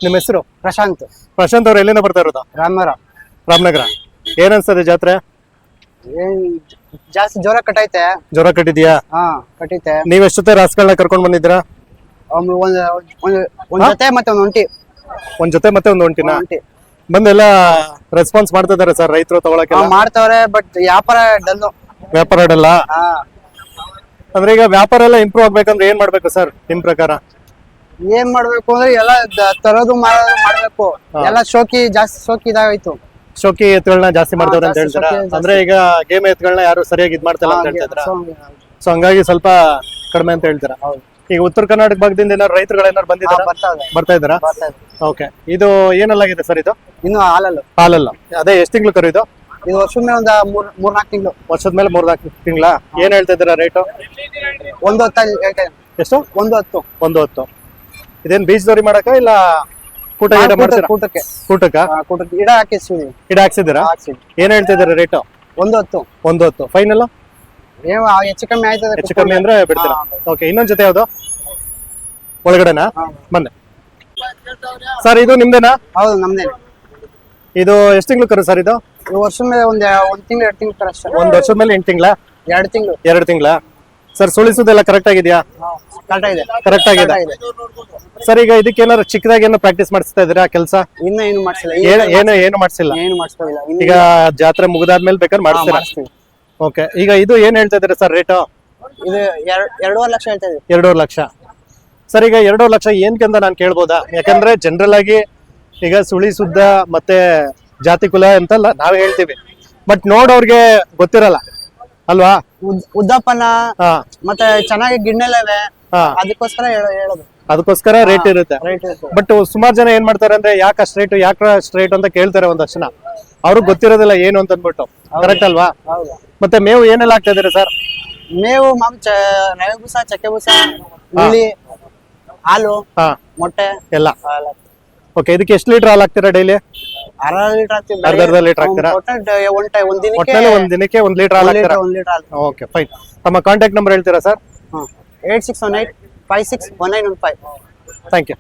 ನಿಮ್ಮ ಹೆಸರು? ಪ್ರಶಾಂತ್. ಪ್ರಶಾಂತ್ ಅವ್ರು ಎಲ್ಲಿಂದ ಬರ್ತಾ ಇರೋದು? ರಾಮನಗರ. ಏನ್ ಅನ್ಸ್ತದೆ ಜಾತ್ರೆ? ಏನ್ ಜಾಸ್ತಿ ಜ್ವರ ಕಟ್ಟೈತೆ. ಜ್ವರ ಕಟ್ಟಿದ್ಯಾ? ಕಟ್ಟೈತೆ. ನೀವ್ ಎಷ್ಟೊತ್ತೆ ರಾಸುಗಳನ್ನ ಕರ್ಕೊಂಡ್ ಬಂದಿದ್ದೀರಾ? ಒಂದ್ ಜೊತೆ ಮತ್ತೆ ಒಂದ್ ಒಂಟಿ. ಒಂದ್ ಜೊತೆ ಮತ್ತೆ ಒಂದು ಒಂಟಿನ ಒಂಟಿ ಬಂದೆಲ್ಲ ರೆಸ್ಪಾನ್ಸ್ ಮಾಡ್ತಾ ಇದಾರೆ ಸರ್ ರೈತರು ತಗೊಳಕ್ಕೆಲ್ಲ? ಮಾಡ್ತಾವ್ರೆ, ಬಟ್ ವ್ಯಾಪಾರ ಡಲ್ಲು. ವ್ಯಾಪಾರ ಆಡಲ್ಲ ಅಂದ್ರೆ ಈಗ ವ್ಯಾಪಾರ ಎಲ್ಲ ಇಂಪ್ರೂವ್ ಆಗ್ಬೇಕಂದ್ರೆ ಏನ್ ಮಾಡ್ಬೇಕು ಸರ್ ನಿಮ್ ಪ್ರಕಾರ? ಏನ್ ಮಾಡ್ಬೇಕು ಅಂದ್ರೆ ಎಲ್ಲ ತರೋದು ಮಾರೋದು ಮಾಡ್ಬೇಕು. ಎಲ್ಲ ಜಾಸ್ತಿ ಶೋಕಿ ಇದಾಗೋಯ್ತು. ಶೋಕಿ ಎತ್ತುಗಳನ್ನ ಜಾಸ್ತಿ ಮಾಡ್ತಾವ್ರೆ ಅಂತ ಜಾಸ್ತಿ ಹೇಳ್ತಾರ? ಶೋಕಿ ಜಾಸ್ತಿ. ಅಂದ್ರೆ ಈಗ ಗೇಮ್ ಎತ್ತುಗಳನ್ನ ಯಾರು ಸರಿಯಾಗಿ ಇದ್ ಮಾಡ್ತಾ ಇಲ್ಲ ಅಂತ ಹೇಳ್ತಾ ಇದ್ರ? ಸೊ ಹಂಗಾಗಿ ಸ್ವಲ್ಪ ಕಡಿಮೆ ಅಂತ ಹೇಳ್ತೀರಾ? ಈಗ ಉತ್ತರ ಕರ್ನಾಟಕ ಭಾಗದಿಂದ ಏನಾದ್ರು ರೈತರುಗಳೇನಾದ್ರು ಬಂದಿದ್ದಾರಾ? ಬರ್ತಾ ಇದ್ದಾರಾ? ಓಕೆ. ಇದು ಏನಲ್ಲಾಗಿದೆ ಸರ್ ಇದು? ಇನ್ನು ಹಾಲಲ್ಲ. ಅದೇ ಎಷ್ಟು ತಿಂಗಳು ಕರು ಇದು? ಇದು ವರ್ಷದ ಮೇಲೆ ಒಂದ್ 3-4 ತಿಂಗಳು. ವರ್ಷದ ಮೇಲೆ 3-4 ತಿಂಗಳ. ಏನ್ ಹೇಳ್ತಾ ಇದ್ದೀರಾ ರೇಟು? 110. ಎಷ್ಟು? 110. ಇದೇನ್ ಬೀಜದವ್ರಿ ಮಾಡಕ ಇಲ್ಲ ಕೂಟ ಗಿಡ ಮಾಡ್ತೀರಾ? ಕೂಟಕ್ಕ ಗಿಡ ಹಾಕಿಸ್ತೀವಿ. ಗಿಡ ಹಾಕ್ಸಿದ್ದೀರಾ? ಏನ್ ಹೇಳ್ತಾ ಇದ್ದೀರಾ ರೇಟು? 110. ಫೈನಲ್ ಹೆಚ್ಚು ಕಮ್ಮಿ ಆಯ್ತದೆ. ಹೆಚ್ಚು ಕಮ್ಮಿ ಅಂದ್ರೆ ಬಿಡ್ತೀರಾ? ಓಕೆ. ಇನ್ನೊಂದ್ ಜೊತೆ ಯಾವ್ದು ಒಳಗಡೆನಾ? ಬನ್ನಿ ಸರ್. ಇದು ನಿಮ್ದೇನಾ? ಹೌದು, ನಮ್ದೇ. ಇದು ಎಷ್ಟು ತಿಂಗಳು ಕರು ಸರ್ ಇದು? ವರ್ಷದ ಮೇಲೆ ಒಂದ್ ತಿಂಗಳು 2 ತಿಂಗಳು ಅಷ್ಟೇ. ಒಂದ್ ವರ್ಷದ ಮೇಲೆ 8 ತಿಂಗಳ? 2 ತಿಂಗಳ. ಸರ್ ಸುಳಿಸೋದೆಲ್ಲ ಕರೆಕ್ಟ್ ಆಗಿದ್ಯಾ? ಕರೆಕ್ಟ್ ಆಗಿದೆ ಸರ್. ಈಗ ಇದಕ್ಕೆ ಏನಾದ್ರು ಚಿಕ್ಕದಾಗಿ ಏನೋ ಪ್ರಾಕ್ಟೀಸ್ ಮಾಡಿಸ್ತಾ ಇದೀರಾ ಕೆಲಸ? ಇನ್ನು ಏನು ಮಾಡಿಸಿಲ್ಲ. ಏನು ಮಾಡಿಸಿಲ್ಲ. ಈಗ ಜಾತ್ರೆ ಮುಗಿದಾದ್ಮೇಲೆ ಬೇಕಾದ್ರೆ ಮಾಡಿಸ್ತೀರಾ? ಓಕೆ. ಈಗ ಇದು ಏನ್ ಹೇಳ್ತಾ ಇದ್ದೀರಾ ಸರ್ ರೇಟು? ಇದು 2.5 ಲಕ್ಷ ಹೇಳ್ತಾ ಇದ್ದೀವಿ. 2.5 ಲಕ್ಷ. ಸರ್ ಈಗ 2.5 ಲಕ್ಷ ಏನ್ಕಂತ ನಾನು ಕೇಳ್ಬೋದಾ? ಯಾಕಂದ್ರೆ ಜನರಲ್ ಆಗಿ ಈಗ ಸುಳಿ ಸುದ್ದ ಮತ್ತೆ ಜಾತಿ ಕುಲ ಅಂತಲ್ಲ ನಾವ್ ಹೇಳ್ತೀವಿ, ಬಟ್ ನೋಡೋರ್ಗೆ ಗೊತ್ತಿರಲ್ಲ ಅಲ್ವಾ? ಉದ್ದಪ್ಪನ ಮತ್ತೆ ಚೆನ್ನಾಗಿ ಗಿಣ್ಣೆಲ್ಲವೆ, ಅದಕ್ಕೋಸ್ಕರ ರೇಟ್ ಇರುತ್ತೆ. ಬಟ್ ಸುಮಾರು ಜನ ಏನ್ ಮಾಡ್ತಾರೆ ಅಂದ್ರೆ ಯಾಕೆ ಅಷ್ಟು ರೇಟ್ ಅಂತ ಕೇಳ್ತಾರೆ ಒಂದಷ್ಟು ಜನ. ಅವ್ರಿಗೆ ಗೊತ್ತಿರೋದಿಲ್ಲ ಏನು ಅಂತ ಅಂದ್ಬಿಟ್ಟು. ಕರೆಕ್ಟ್ ಅಲ್ವಾ? ಮತ್ತೆ ಮೇವು ಏನೆಲ್ಲ ಆಗ್ತಾ ಇದೀರಿ ಸರ್? ಮೇವು ರವೆ ಬೂಸ, ಚಕ್ಕೆ ಬೂಸ, ಹುಳಿ, ಹಾಲು, ಮೊಟ್ಟೆ ಎಲ್ಲ. ಓಕೆ. ಇದಕ್ಕೆ ಎಷ್ಟು ಲೀಟರ್ ಹಾಲು ಹಾಕ್ತೀರಾ ಡೈಲಿ? ಅರ್ಧ ಲೀಟರ್ ಹಾಕ್ತೀರಾ? ಒಂದ್ ದಿನಕ್ಕೆ 1 ಲೀಟರ್ ಹಾಲು ಹಾಕ್ತೀರಾ? Okay, fine. ತಮ್ಮ ಕಾಂಟ್ಯಾಕ್ಟ್ ನಂಬರ್ ಹೇಳ್ತೀರಾ ಸರ್? 8618561915. Thank you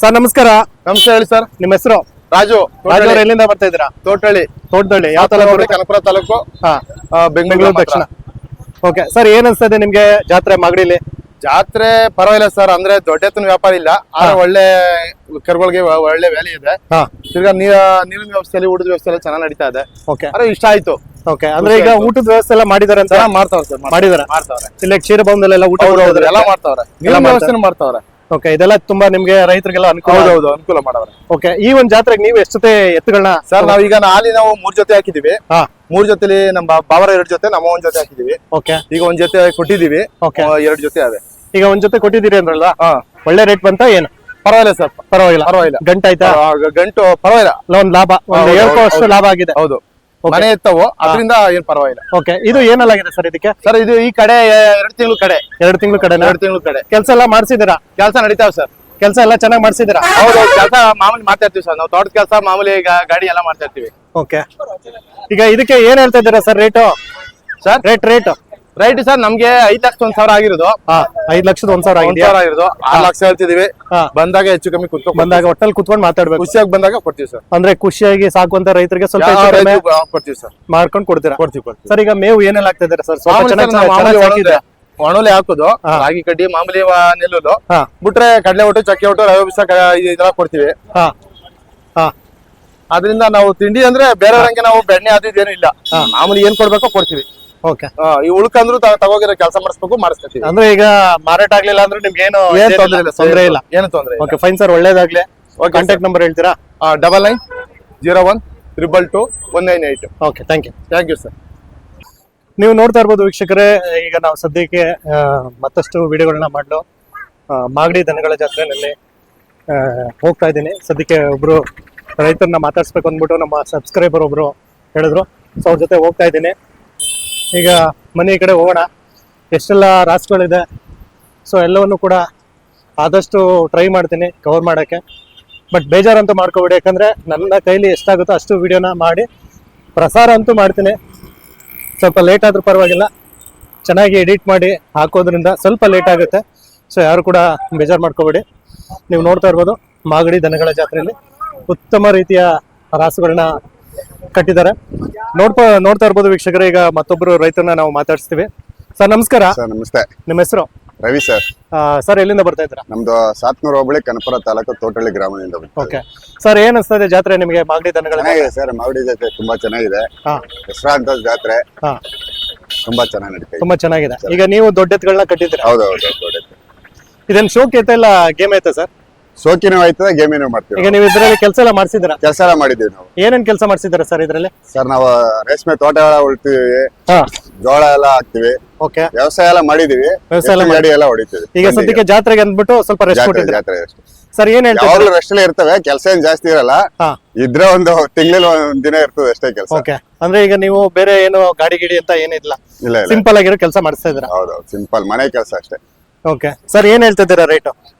sir. ನಮಸ್ಕಾರ. ನಮಸ್ತೆ. ಹೇಳಿ ಸರ್. ನಿಮ್ಮ ಹೆಸರು? ರಾಜು. ರಾಜು ಎಲ್ಲಿಂದ ಬರ್ತಾ ಇದ್ದೀರಾ? ತೋಟಹಳ್ಳಿ. ಯಾವ ತಾಲೂಕು? ಕನಕಪುರ ತಾಲೂಕು, ಬೆಂಗಳೂರು ದಕ್ಷಿಣ. Okay sir. ಏನ್ ಅನ್ಸ್ತದೆ ನಿಮ್ಗೆ ಜಾತ್ರೆ ಮಾಗಡಿಲಿ? ಜಾತ್ರೆ ಪರವಾಗಿಲ್ಲ ಸರ್. ಅಂದ್ರೆ ದೊಡ್ಡ ಎತ್ತಿನ ವ್ಯಾಪಾರ ಇಲ್ಲ, ಆದ್ರೆ ಒಳ್ಳೆ ಕರುಗಳಿಗೆ ಒಳ್ಳೆ ವ್ಯಾಲಿ ಇದೆ. ತಿರ್ಗಾ ನೀರಿನ ವ್ಯವಸ್ಥೆಯಲ್ಲಿ ಊಟದ ವ್ಯವಸ್ಥೆ ಎಲ್ಲ ಚೆನ್ನಾಗಿ ನಡೀತಾ ಇದೆ. ಓಕೆ. ಅರೆ ಇಷ್ಟ ಆಯ್ತು. ಓಕೆ. ಅಂದ್ರೆ ಈಗ ಊಟದ ವ್ಯವಸ್ಥೆ ಎಲ್ಲ ಮಾಡಿದಾರೆ ಅಂತ? ಮಾಡ್ತಾವ್ರೆ ಸರ್. ಮಾಡಿದಾರೆ. ಇಲ್ಲಿ ಕ್ಷೀರಭವನದಲ್ಲೆಲ್ಲ ಊಟ ಎಲ್ಲ ಮಾಡ್ತಾವ್ರೆ. ನೀರಿನ ವ್ಯವಸ್ಥೆ ಮಾಡ್ತಾವ್ರೆ. ಓಕೆ. ಇದೆಲ್ಲ ತುಂಬಾ ನಿಮ್ಗೆ ರೈತರಿಗೆಲ್ಲ ಅನುಕೂಲ ಮಾಡವ್ರೆ. ಓಕೆ. ಈ ಒಂದ್ ಜಾತ್ರೆಗೆ ನೀವು ಎಷ್ಟು ಜೊತೆ ಎತ್ತುಗಳನ್ನ ಸರ್? ನಾವೀಗ ನಾವು 3 ಜೊತೆ ಹಾಕಿದೀವಿ. 3 ಜೊತೆಲಿ ನಮ್ಮ ಬಾವರ 2 ಜೊತೆ, ನಮ್ಮ 1 ಜೊತೆ ಹಾಕಿದೀವಿ. ಓಕೆ. ಈಗ 1 ಜೊತೆ ಕೊಟ್ಟಿದೀವಿ. 2 ಜೊತೆ ಅವೆ. ಈಗ 1 ಜೊತೆ ಕೊಟ್ಟಿದ್ದೀರಿ ಅಂದ್ರಲ್ವಾ? ಒಳ್ಳೆ ರೇಟ್ ಬಂತ? ಏನು ಪರವಾಗಿಲ್ಲ ಸರ್. ಪರವಾಗಿಲ್ಲ. ಗಂಟಾಯ್ತಾ? ಗಂಟು ಪರವಾಗಿಲ್ಲ. ಒಂದ್ ಲಾಭ, ಒಂದ್ 7 ಅಷ್ಟು ಲಾಭ ಆಗಿದೆ. ಹೌದು, ಮನೆ ಎತ್ತವು, ಅದರಿಂದ ಏನ್ ಪರವಾಗಿಲ್ಲ. ಓಕೆ. ಇದು ಏನಲ್ಲಾಗಿದೆ ಸರ್ ಇದಕ್ಕೆ? ಸರ್ ಇದು ಈ ಕಡೆ 2 ತಿಂಗಳು ಕಡೆ. 2 ತಿಂಗಳು ಕಡೆ. 2 ತಿಂಗಳು ಕಡೆ. ಕೆಲಸ ಎಲ್ಲ ಮಾಡ್ಸಿದಿರಾ? ಕೆಲಸ ನಡೀತಾವ್ ಸರ್. ಕೆಲಸ ಎಲ್ಲ ಚೆನ್ನಾಗಿ ಮಾಡ್ಸಿದಿರಾ? ಹೌದು. ಕೆಲಸ ಮಾಮೂಲಿ ಮಾಡ್ತಾ ಇರ್ತೀವಿ ಸರ್. ನಾವು ತೋಟದ ಕೆಲಸ ಮಾಮೂಲಿ ಗಾಡಿ ಎಲ್ಲ ಮಾಡ್ತಾ ಇರ್ತೀವಿ. ಓಕೆ. ಈಗ ಇದಕ್ಕೆ ಏನ್ ಹೇಳ್ತಾ ಇದ್ದೀರಾ sir rate? Sir right sir ನಮ್ಗೆ 5,01,000 ಆಗಿರೋದು. 5,01,000 ಆಗಿರೋದು. 6 ಲಕ್ಷ ಹೇಳ್ತಿದೀವಿ. ಬಂದಾಗ ಹೆಚ್ಚು ಕಮ್ಮಿ ಬಂದಾಗ ಒಟ್ಟಲ್ಲಿ ಕುತ್ಕೊಂಡು ಮಾತಾಡ್ಬೇಕು. ಖುಷಿಯಾಗಿ ಬಂದಾಗ ಕೊಡ್ತೀವಿ ಸರ್. ಅಂದ್ರೆ ಖುಷಿಯಾಗಿ ಸಾಕುವಂತ ರೈತರಿಗೆ ಸ್ವಲ್ಪ ಕೊಡ್ತೀವಿ ಸರ್. ಮಾಡ್ಕೊಂಡು ಕೊಡ್ತೀರಾ? ಕೊಡ್ತೀವಿ ಸರ್. ಈಗ ಮೇವು ಏನೆಲ್ಲ ಆಗ್ತಾ ಇದಾರೆ ಸರ್? ಒಣಲೆ ಹಾಕೋದು, ರಾಗಿ ಕಡ್ಡಿ, ಮಾಮೂಲಿ ನೆಲ್ಲುದು ಬಿಟ್ರೆ ಕಡಲೆ ಒಟ್ಟು, ಚಕ್ಕೆ ಒಟ್ಟು, ರವೆ ಬೀಸ ಇದೆಲ್ಲ ಕೊಡ್ತೀವಿ. ಅದರಿಂದ ನಾವು ತಿಂಡಿ ಅಂದ್ರೆ ಬೇರೆಯವ್ರಂಗೆ ನಾವು ಬೆಣ್ಣೆ ಅದೇನು ಇಲ್ಲ, ಮಾಮೂಲಿ ಏನ್ ಕೊಡ್ಬೇಕೋ ಕೊಡ್ತೀವಿ. ಓಕೆ. ಈ ಉಳ್ಕಂದ್ರು ತಗೋಗಿರೋ ಕೆಲಸ ಮಾಡಿಸ್ಬೇಕು. ಅಂದ್ರೆ ಈಗ ಮಾರಾಟ ಆಗ್ಲಿಲ್ಲ ಅಂದ್ರೆ ನಿಮ್ಗೆ ಏನು ತೊಂದ್ರೆ ಇಲ್ಲ? ಏನು ತೊಂದ್ರೆ. Okay, fine sir. ಒಳ್ಳೇದಾಗ್ಲಿ. ಕಾಂಟ್ಯಾಕ್ಟ್ ನಂಬರ್ ಹೇಳ್ತೀರಾ? 9901021998. Okay, thank you sir. ನೀವು ನೋಡ್ತಾ ಇರ್ಬೋದು ವೀಕ್ಷಕರೇ, ಈಗ ನಾವು ಸದ್ಯಕ್ಕೆ ಮತ್ತಷ್ಟು ವಿಡಿಯೋಗಳನ್ನ ಮಾಡಲು ಮಾಗಡಿ ದನಗಳ ಜಾತ್ರೆನಲ್ಲಿ ಹೋಗ್ತಾ ಇದ್ದೀನಿ. ಸದ್ಯಕ್ಕೆ ಒಬ್ರು ರೈತರನ್ನ ಮಾತಾಡ್ಸ್ಬೇಕು ಅಂದ್ಬಿಟ್ಟು ನಮ್ಮ ಸಬ್ಸ್ಕ್ರೈಬರ್ ಒಬ್ರು ಹೇಳಿದ್ರು. ಸೊ ಅವ್ರ ಜೊತೆ ಹೋಗ್ತಾ ಇದ್ದೀನಿ. ಈಗ ಮನೆ ಕಡೆ ಹೋಗೋಣ. ಎಷ್ಟೆಲ್ಲ ರಾಸುಗಳಿದೆ, ಸೊ ಎಲ್ಲವನ್ನು ಕೂಡ ಆದಷ್ಟು ಟ್ರೈ ಮಾಡ್ತೀನಿ ಕವರ್ ಮಾಡೋಕ್ಕೆ. ಬಟ್ ಬೇಜಾರಂತೂ ಮಾಡ್ಕೋಬೇಡಿ, ಯಾಕಂದರೆ ನನ್ನ ಕೈಲಿ ಎಷ್ಟಾಗುತ್ತೋ ಅಷ್ಟು ವಿಡಿಯೋನ ಮಾಡಿ ಪ್ರಸಾರ ಅಂತೂ ಮಾಡ್ತೀನಿ. ಸ್ವಲ್ಪ ಲೇಟ್ ಆದರೂ ಪರವಾಗಿಲ್ಲ, ಚೆನ್ನಾಗಿ ಎಡಿಟ್ ಮಾಡಿ ಹಾಕೋದ್ರಿಂದ ಸ್ವಲ್ಪ ಲೇಟ್ ಆಗುತ್ತೆ. ಸೊ ಯಾರು ಕೂಡ ಬೇಜಾರು ಮಾಡ್ಕೋಬೇಡಿ. ನೀವು ನೋಡ್ತಾ ಇರ್ಬೋದು ಮಾಗಡಿ ದನಗಳ ಜಾತ್ರೆಯಲ್ಲಿ ಉತ್ತಮ ರೀತಿಯ ರಾಸುಗಳನ್ನ ಕಟ್ಟಿದ್ದಾರೆ. ನೋಡ್ತಾ ಇರ್ಬೋದು ವೀಕ್ಷಕರೇ. ಈಗ ಮತ್ತೊಬ್ರು ರೈತರನ್ನ ನಾವು ಮಾತಾಡಿಸ್ತೀವಿ. ಸರ್ ನಮಸ್ಕಾರ. ಸರ್ ನಮಸ್ತೆ. ನಿಮ್ಮ ಹೆಸರು? ರವಿ ಸರ್. ಸರ್ ಎಲ್ಲಿಂದ ಬರ್ತಾ ಇದ್ದೀರಾ? ನಮ್ದು ಸಾತ್ನೂರು ಹೋಬಳಿ ಕನಪುರ ತಾಲೂಕು ತೋಟಳ್ಳಿ ಗ್ರಾಮದಿಂದ ಓಕೆ ಸರ್, ಏನ್ ಅನ್ಸ್ತಾ ಇದೆ ಜಾತ್ರೆ ನಿಮಗೆ ಮಾಗಡಿ ದನಗಳ? ಚೆನ್ನಾಗಿದೆ ಸರ್, ಮಾಗಡಿ ಜಾತ್ರೆ ತುಂಬಾ ಚೆನ್ನಾಗಿದೆ. ಹೆಸರಾಂತ ಜಾತ್ರೆ ತುಂಬಾ ಚೆನ್ನಾಗಿ ನಡೀತಾ ಇದೆ. ತುಂಬಾ ಚೆನ್ನಾಗಿದೆ. ಈಗ ನೀವು ದೊಡ್ಡ ಎತ್ತುಗಳನ್ನ ಕಟ್ಟಿದ್ದೀರಾ? ಹೌದೌದು. ಇದೇನ್ ಶೋಕ್ ಐತೆ ಇಲ್ಲ ಗೇಮ್ ಐತೆ ಸರ್? ಸೋಕಿನೂ ಆಯ್ತದೆ, ಗೇಮಿನೂ ಮಾಡ್ತೀವಿ. ಈಗ ನೀವು ಇದ್ರಲ್ಲಿ ಕೆಲಸ ಎಲ್ಲ ಮಾಡ್ಸಿದ್ದೀರಾ? ಕೆಲಸ ಎಲ್ಲ ಮಾಡಿದೀವಿ ನಾವು. ಏನೇನ್ ಕೆಲಸ ಮಾಡ್ಸಿದ್ದೀರಾ ಸರ್ ಇದ್ರಲ್ಲಿ? ಸರ್ ನಾವು ರೇಷ್ಮೆ ತೋಟ ಎಲ್ಲ ಉಳ್ತೀವಿ, ಜೋಳ ಎಲ್ಲ ಹಾಕ್ತಿವಿ, ಓಕೆ. ವ್ಯವಸಾಯ ಎಲ್ಲ ಮಾಡಿದೀವಿ, ವ್ಯವಸಾಯ ಎಲ್ಲ ಗಾಡಿ ಎಲ್ಲ ಹೊಡಿತೀವಿ. ಈಗ ಸದ್ಯಕ್ಕೆ ಜಾತ್ರೆಗೆ ಅಂದ್ಬಿಟ್ಟು ಸ್ವಲ್ಪ ರೆಸ್ಟ್ ಕೊಟ್ಟಿದ್ದೀರಾ? ಜಾತ್ರೆ ಸರ್ ಏನ್ ಹೇಳ್ತೀರಾ? ಯಾವಾಗ್ಲೂ ರೆಸ್ಟ್ ಅಲ್ಲಿ ಇರ್ತವೆ, ಕೆಲಸ ಏನ್ ಜಾಸ್ತಿ ಇರಲ್ಲ. ಇದ್ರೆ ಒಂದು ತಿಂಗಳಲ್ಲಿ ಒಂದ್ ದಿನ ಇರ್ತದೆ ಅಷ್ಟೇ ಕೆಲಸ. ಓಕೆ. ಅಂದ್ರೆ ಈಗ ನೀವು ಬೇರೆ ಏನು ಗಾಡಿ ಗಿಡಿ ಅಂತ ಏನಿಲ್ಲ, ಇಲ್ಲ ಸಿಂಪಲ್ ಆಗಿರೋ ಕೆಲಸ ಮಾಡಿಸ್ತಾ ಇದ್ದೀರಾ? ಹೌದೌದು, ಸಿಂಪಲ್ ಮನೆ ಕೆಲಸ ಅಷ್ಟೇ. ಓಕೆ ಸರ್, ಏನ್ ಹೇಳ್ತಾ ಇದ್ದೀರಾ ರೇಟು?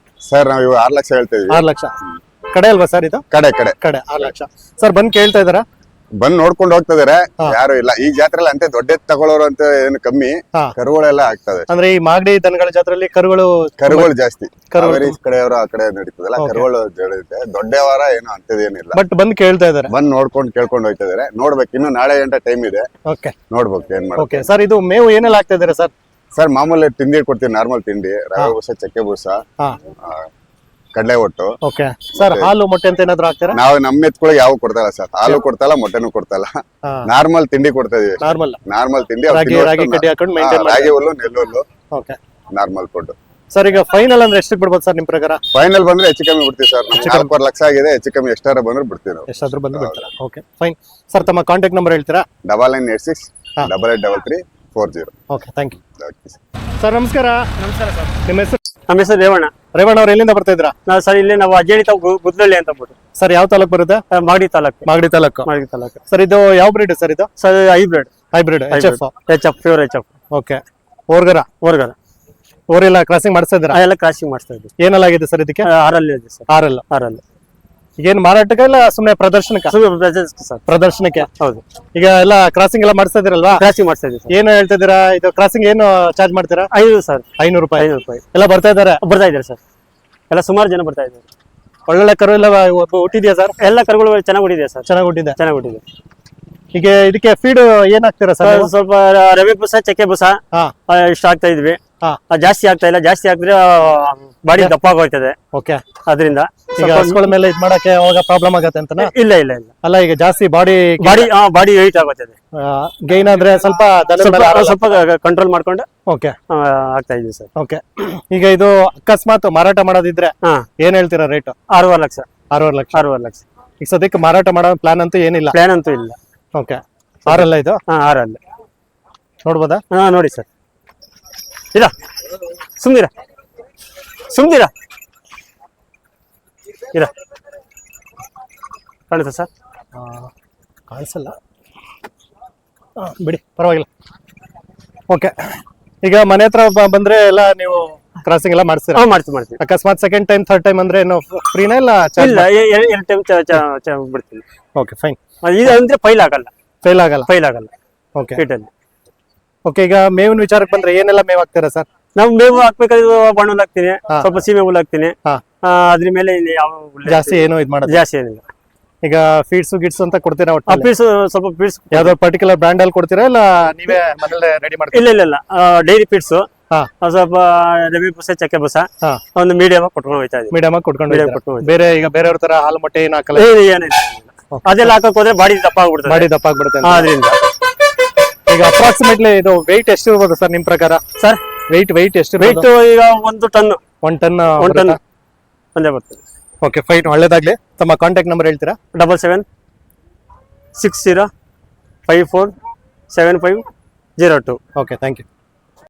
ಸರ್ ನಾವು 6 ಲಕ್ಷ ಹೇಳ್ತಾ ಇದೀವಿ. 6 ಲಕ್ಷ ಕಡೆ ಅಲ್ವಾ ಸರ್ ಇದು? ಕಡೆ 6 ಲಕ್ಷ. ಸರ್ ಬಂದ್ ಕೇಳ್ತಾ ಇದಾರಾ? ಬಂದ್ ನೋಡ್ಕೊಂಡು ಹೋಗ್ತಿದಾರೆ, ಯಾರು ಇಲ್ಲ ಈ ಜಾತ್ರೆಲ್ಲ. ಅಂತ ದೊಡ್ಡ ತಗೊಳ್ಳೋರು ಅಂತ ಏನು ಕಮ್ಮಿ, ಕರುಗಳೆಲ್ಲ ಆಗ್ತದೆ. ಅಂದ್ರೆ ಈ ಮಾಗಡಿ ದನಗಳ ಜಾತ್ರೆಯಲ್ಲಿ ಕರುಗಳು ಜಾಸ್ತಿ. ಕಾವೇರಿ ಕಡೆಯವರು ಆ ಕಡೆ ನಡೀತದಲ್ಲ, ಕರುಗಳು ಜಡಿಯುತ್ತೆ. ದೊಡ್ಡವಾರ ಏನು ಅಂತದೇನಿಲ್ಲ, ಬಟ್ ಬಂದ್ ಕೇಳ್ತಾ ಇದಾರೆ. ಬಂದ್ ನೋಡ್ಕೊಂಡು ಕೇಳ್ಕೊಂಡು ಹೋಗ್ತಾ ಇದಾರೆ. ನೋಡ್ಬೇಕು, ಇನ್ನು ನಾಳೆ ಗಂಟೆ ಟೈಮ್ ಇದೆ. ಓಕೆ, ನೋಡ್ಬೇಕು ಏನ್ ಮಾಡಿ. ಓಕೆ ಸರ್, ಇದು ಮೇವು ಏನೆಲ್ಲ ಆಗ್ತಾ ಇದಾರೆ ಸರ್? ಸರ್ ಮಾಮೂಲಿ ತಿಂಡಿ ಕೊಡ್ತೀವಿ, ನಾರ್ಮಲ್ ತಿಂಡಿ, ರವೆ ಬೂಸ, ಚಕ್ಕೆ ಬೂಸ, ಕಡಲೆ ಒಟ್ಟು. ಓಕೆ ಸರ್, ಹಾಲು ಮೊಟ್ಟೆ ಅಂತ ಏನಾದ್ರು ಹಾಕ್ತಾರಾ? ನಾವು ನಮ್ಮ ಎತ್ಕೊಳಗೆ ಯಾವ ಕೊಡ್ತಲ್ಲ ಸರ್, ಹಾಲು ಕೊಡ್ತಲ್ಲ, ಮೊಟ್ಟೆನೂ ಕೊಡ್ತಲ್ಲ. ನಾರ್ಮಲ್ ತಿಂಡಿ ಕೊಡ್ತಾ ಇದೀವಿ. ನಾರ್ಮಲ್ ತಿಂಡಿ, ರಾಗಿ ಕಡ್ಡಿ ಹಾಕೊಂಡು ಮೇಂಟೈನ್ ಮಾಡಿ. ರಾಗಿ ಹುಲ್ಲು, ನೆಲ್ಲು ಹುಲ್ಲು, ಓಕೆ, ನಾರ್ಮಲ್ ಫುಡ್. ಸರ್ ಈಗ ಫೈನಲ್ ಅಂದ್ರೆ ಎಷ್ಟು ಬಿಡ್ಬೋದು ಸರ್ ನಿಮ್ ಪ್ರಕಾರ? ಫೈನಲ್ ಬಂದ್ರೆ ಹೆಚ್ಚು ಕಮ್ಮಿ ಬಿಡ್ತೀವಿ ಸರ್. 4 ಲಕ್ಷ ಆಗಿದೆ, ಹೆಚ್ಚು ಕಮ್ಮಿ ಎಷ್ಟಾರ ಬಂದ್ರೆ ಬಿಡ್ತೀವಿ ನಾವು. ಎಷ್ಟಾದ್ರೂ ಬಂದು ಬಿಡ್ತೀರಾ? Okay fine. ಸರ್ ತಮ್ಮ ಕಾಂಟ್ಯಾಕ್ಟ್ ನಂಬರ್ ಹೇಳ್ತೀರಾ? 9986 8833 40. Okay, thank you sir. ನಮಸ್ಕಾರ. ನಮಸ್ಕಾರ ಸರ್. ನಿಮ್ಮ ಹೆಸರು? ನಮ್ಮ ಹೆಸರು ರೇವಣ್ಣ. ರೇವಣ್ಣ ಅವ್ರು ಎಲ್ಲಿಂದ ಬರ್ತಾ ಇದ್ರಾ? ನಾವು ಸರ್ ಇಲ್ಲಿ ನಾವು ಅಜ್ಜೇಳಿ ಗುದ್ದಳ್ಳಿ ಅಂತ ಬಿಟ್ಟು. ಸರ್ ಯಾವ ತಾಲೂಕು ಬರುತ್ತೆ? ಮಾಗಡಿ ತಾಲೂಕು. ಮಾಗಡಿ ತಾಲೂಕು. ಸರ್ ಇದು ಯಾವ ಬ್ರೀಡ್ ಸರ್ ಇದು? Sir hybrid HF pure HF. Okay. ಓರ್ಗರ ಓರೆಲ್ಲ ಕ್ರಾಸಿಂಗ್ ಮಾಡಿಸ್ತಾ ಇದ್ದೀರಾ? ಎಲ್ಲ ಕ್ರಾಸಿಂಗ್ ಮಾಡಿಸ್ತಾ ಇದ್ದೀವಿ. ಏನೆಲ್ಲ ಆಗಿದೆ ಸರ್ ಇದಕ್ಕೆ? 6 ಇದೆ ಸರ್. 6 ಈಗೇನು ಮಾರಾಟಕ್ಕೆ ಇಲ್ಲ ಸುಮ್ಮನೆ ಪ್ರದರ್ಶನಕ್ಕೆ? ಸರ್ ಪ್ರದರ್ಶನಕ್ಕೆ. ಹೌದು. ಈಗ ಎಲ್ಲ ಕ್ರಾಸಿಂಗ್ ಎಲ್ಲ ಮಾಡಿಸ್ತಾ ಇದೀರಲ್ವಾ? ಕ್ರಾಸಿಂಗ್ ಮಾಡಿಸ್ತಾ ಇದ್ದೀವಿ. ಏನು ಹೇಳ್ತಾ ಇದೀರಾ? ಇದು ಕ್ರಾಸಿಂಗ್ ಏನು ಚಾರ್ಜ್ ಮಾಡ್ತೀರಾ? 5 ಸರ್. 500 ರೂಪಾಯಿ. ಎಲ್ಲ ಬರ್ತಾ ಇದ್ದಾರೆ ಸರ್. ಎಲ್ಲ ಸುಮಾರು ಜನ ಬರ್ತಾ ಇದ್ದಾರೆ. ಒಳ್ಳೊಳ್ಳೆ ಕರು ಎಲ್ಲ ಹುಟ್ಟಿದ್ಯಾ ಸರ್? ಎಲ್ಲ ಕರುಗಳು ಚೆನ್ನಾಗಿ ಹುಟ್ಟಿದೆ ಸರ್. ಚೆನ್ನಾಗಿ ಹುಟ್ಟಿದೆ. ಈಗ ಇದಕ್ಕೆ ಫೀಡ್ ಏನ್ ಹಾಕ್ತೀರಾ ಸರ್? ಸ್ವಲ್ಪ ರವೆ ಬೂಸ, ಚಕ್ಕೆ ಬೂಸ ಇಷ್ಟ ಆಗ್ತಾ ಇದ್ವಿ. ಜಾಸ್ತಿ ಆಗ್ತಾ ಇಲ್ಲ. ಜಾಸ್ತಿ ಹಾಕಿದ್ರೆ ಬಾಡಿ ದಪ್ಪ ಆಗೋಯ್ತದೆ. ಓಕೆ. ಅದರಿಂದ ಈಗ ಹಸುಗಳ ಮೇಲೆ ಇದ್ ಮಾಡಕ್ಕೆ ಅವಾಗ ಪ್ರಾಬ್ಲಮ್ ಆಗತ್ತೆ ಅಂತ? ಇಲ್ಲ ಅಲ್ಲ, ಈಗ ಜಾಸ್ತಿ ಬಾಡಿ ವೆಯ್ಟ್ ಆಗೋಯ್ತದೆ. ಗೈನ್ ಆದ್ರೆ ಸ್ವಲ್ಪ ಕಂಟ್ರೋಲ್ ಮಾಡ್ಕೊಂಡು ಓಕೆ ಆಗ್ತಾ ಇದೀವಿ ಸರ್. ಓಕೆ. ಈಗ ಇದು ಅಕಸ್ಮಾತ್ ಮಾರಾಟ ಮಾಡೋದಿದ್ರೆ ಏನ್ ಹೇಳ್ತೀರಾ ರೇಟ್? 6 ಲಕ್ಷ. 6 ಲಕ್ಷ. ಈಗ ಸದ್ಯಕ್ಕೆ ಮಾರಾಟ ಮಾಡೋ ಪ್ಲಾನ್ ಅಂತೂ ಏನಿಲ್ಲ? ಪ್ಲಾನ್ ಅಂತೂ ಇಲ್ಲ. ಓಕೆ. 6 ಇದು? 6 ನೋಡ್ಬೋದಾ? ನೋಡಿ ಸರ್. ಇಲ್ಲ ಸುಮ್ದಿರ ಕಾಣುತ್ತಾ ಸರ್? ಕಾಣಿಸಲ್ಲ, ಬಿಡಿ, ಪರವಾಗಿಲ್ಲ. ಓಕೆ. ಈಗ ಮನೆ ಹತ್ರ ಬಂದ್ರೆ ಎಲ್ಲ ನೀವು ಕ್ರಾಸಿಂಗ್ ಎಲ್ಲ ಮಾಡ್ತೀರಾ? ಮಾಡ್ತೀವಿ. ಅಕಸ್ಮಾತ್ ಸೆಕೆಂಡ್ ಟೈಮ್ ಥರ್ಡ್ ಟೈಮ್ ಅಂದ್ರೆ ಏನು ಫ್ರೀನಾ ಇಲ್ಲ? ಇಲ್ಲ, 2 ಟೈಮ್ ಬಿಡ್ತೀನಿ. Okay fine. ಇದು ಅಂದ್ರೆ ಫೈಲ್ ಆಗಲ್ಲ. ಓಕೆ. ಓಕೆ. ಈಗ ಮೇವಿನ ವಿಚಾರಕ್ಕೆ ಬಂದ್ರೆ ಏನೆಲ್ಲ ಮೇವ್ ಹಾಕ್ತೀರಾ ಸರ್? ನಾವು ಮೇವು ಹಾಕ್ಬೇಕಾದ್ರೆ ಬಣ್ಣ ಹಾಕ್ತೀನಿ, ಸ್ವಲ್ಪ ಸೀಮೆ ಹುಲ್ಲು ಹಾಕ್ತೀನಿ. ಅದ್ರ ಮೇಲೆ ಜಾಸ್ತಿ ಏನು ಇದು ಮಾಡೋದು? ಜಾಸ್ತಿ ಏನಿಲ್ಲ. ಈಗ ಫೀಡ್ಸ್ ಗಿಡ್ಸ್ ಅಂತ ಕೊಡ್ತೀರಾ? ಸ್ವಲ್ಪ ಫೀಡ್ಸ್ ಯಾವ್ದೋ ಪರ್ಟಿಕ್ಯುಲರ್ ಬ್ರ್ಯಾಂಡ್ ಅಲ್ಲಿ ಕೊಡ್ತೀರಾ ಇಲ್ಲ ನೀವೇ ಮನೇಲೆ ರೆಡಿ ಮಾಡ್ತೀರಾ? ಇಲ್ಲ ಡೈರಿ ಫೀಡ್ಸ್, ಸ್ವಲ್ಪ ರವೆ ಬೂಸ, ಚಕ್ಕೆ ಬೂಸ ಒಂದು ಮೀಡಿಯಂ ಕೊಟ್ಕೊಂಡು ಹೋಗ್ತಾ ಇದೀವಿ. ಮೀಡಿಯಂ ಕೊಟ್ಕೊಂಡು. ಬೇರೆ ಈಗ ಬೇರೆಯವ್ರ ತರ ಹಾಲು ಮೊಟ್ಟೆ ಏನು ಹಾಕಲ್ಲ? ಏನಿಲ್ಲ. ಅದೆಲ್ಲ ಹಾಕಕ್ ಹೋದ್ರೆ ಬಾಡಿ ದಪ್ಪ ಆಗ್ಬಿಡುತ್ತೆ. ಅದರಿಂದ ಈಗ ಅಪ್ರಾಕ್ಸಿಮೇಟ್ಲಿ ಇದು ವೆಯ್ಟ್ ಎಷ್ಟು ಇರ್ಬೋದು ಸರ್ ನಿಮ್ ಪ್ರಕಾರ? ಸರ್ ವೆಯ್ಟ್ ಎಷ್ಟು? ಈಗ 1 ಟನ್ ಒಂದೇ ಬರ್ತದೆ. ಓಕೆ ಫೈನ್, ಒಳ್ಳೇದಾಗ್ಲಿ. ತಮ್ಮ ಕಾಂಟ್ಯಾಕ್ಟ್ ನಂಬರ್ ಹೇಳ್ತೀರಾ? 77 60 54 75 02. Okay, thank you.